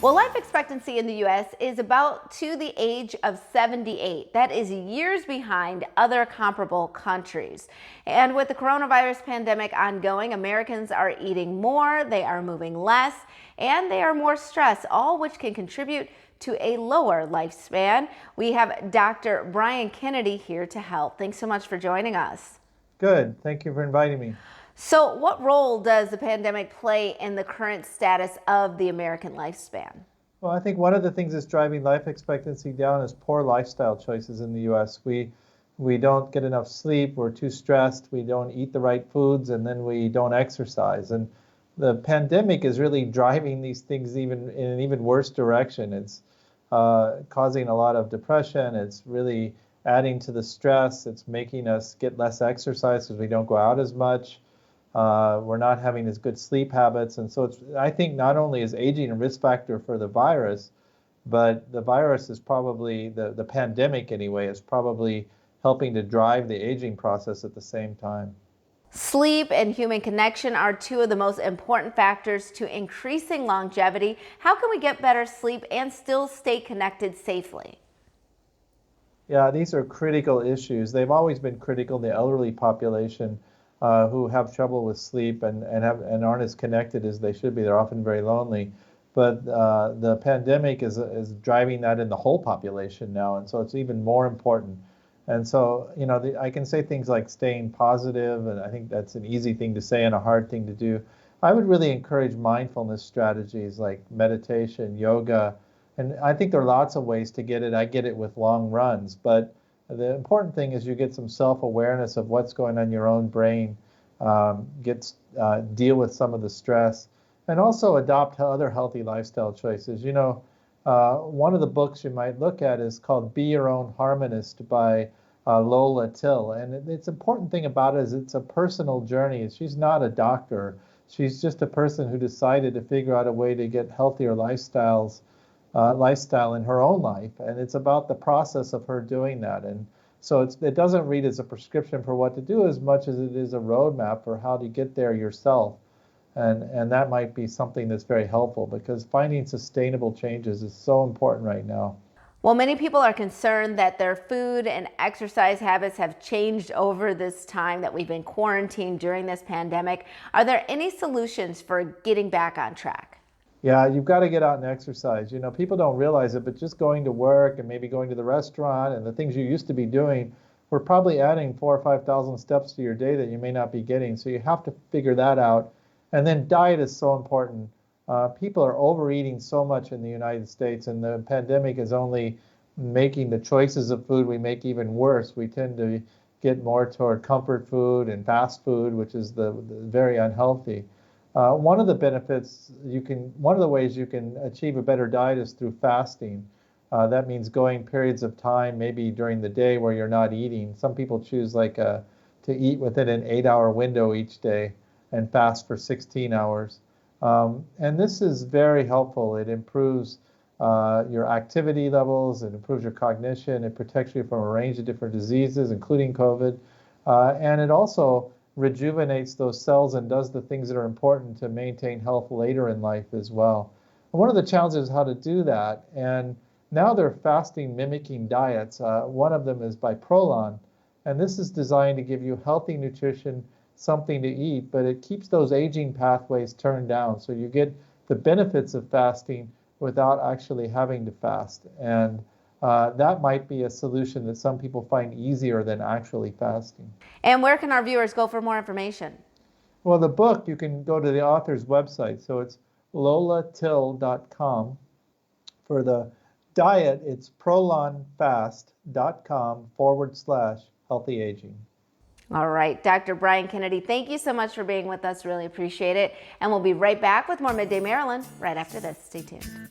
Well, life expectancy in the U.S. is about to the age of 78. That is years behind other comparable countries. And with the coronavirus pandemic ongoing, Americans are eating more, they are moving less, and they are more stressed, all which can contribute to a lower lifespan. We have Dr. Brian Kennedy here to help. Thanks so much for joining us. Good. Thank you for inviting me. So, what role does the pandemic play in the current status of the American lifespan? Well, I think one of the things that's driving life expectancy down is poor lifestyle choices in the U.S. We don't get enough sleep, we're too stressed, we don't eat the right foods, and then we don't exercise. And the pandemic is really driving these things even in an even worse direction. It's causing a lot of depression. It's really adding to the stress. It's making us get less exercise because we don't go out as much. We're not having as good sleep habits. And so I think not only is aging a risk factor for the virus, but the virus is probably, the pandemic anyway, is probably helping to drive the aging process at the same time. Sleep and human connection are two of the most important factors to increasing longevity. How can we get better sleep and still stay connected safely? Yeah, these are critical issues. They've always been critical in the elderly population who have trouble with sleep and aren't as connected as they should be. They're often very lonely. But the pandemic is driving that in the whole population now, and so it's even more important. And so, I can say things like staying positive, and I think that's an easy thing to say and a hard thing to do. I would really encourage mindfulness strategies like meditation, yoga, and I think there are lots of ways to get it. I get it with long runs, but the important thing is you get some self-awareness of what's going on in your own brain, deal with some of the stress, and also adopt other healthy lifestyle choices. One of the books you might look at is called Be Your Own Harmonist by Lola Till. And it's important thing about it is it's a personal journey. She's not a doctor. She's just a person who decided to figure out a way to get healthier lifestyle in her own life. And it's about the process of her doing that. And so it doesn't read as a prescription for what to do as much as it is a roadmap for how to get there yourself. And that might be something that's very helpful because finding sustainable changes is so important right now. Well, many people are concerned that their food and exercise habits have changed over this time that we've been quarantined during this pandemic. Are there any solutions for getting back on track? Yeah, you've got to get out and exercise. People don't realize it, but just going to work and maybe going to the restaurant and the things you used to be doing, we're probably adding 4,000 or 5,000 steps to your day that you may not be getting. So you have to figure that out. And then diet is so important. People are overeating so much in the United States, and the pandemic is only making the choices of food we make even worse. We tend to get more toward comfort food and fast food, which is the very unhealthy. One of the ways you can achieve a better diet is through fasting. That means going periods of time, maybe during the day where you're not eating. Some people choose to eat within an 8-hour window each day and fast for 16 hours. And this is very helpful. It improves your activity levels, it improves your cognition, it protects you from a range of different diseases, including COVID. And it also rejuvenates those cells and does the things that are important to maintain health later in life as well. And one of the challenges is how to do that. And now they're fasting mimicking diets. One of them is by Prolon. And this is designed to give you healthy nutrition, something to eat, but it keeps those aging pathways turned down. So you get the benefits of fasting without actually having to fast. And that might be a solution that some people find easier than actually fasting. And where can our viewers go for more information? Well, the book, you can go to the author's website. So it's lolatill.com. For the diet, it's prolonfast.com/healthy aging. All right, Dr. Brian Kennedy, thank you so much for being with us. Really appreciate it. And we'll be right back with more Midday Maryland right after this. Stay tuned.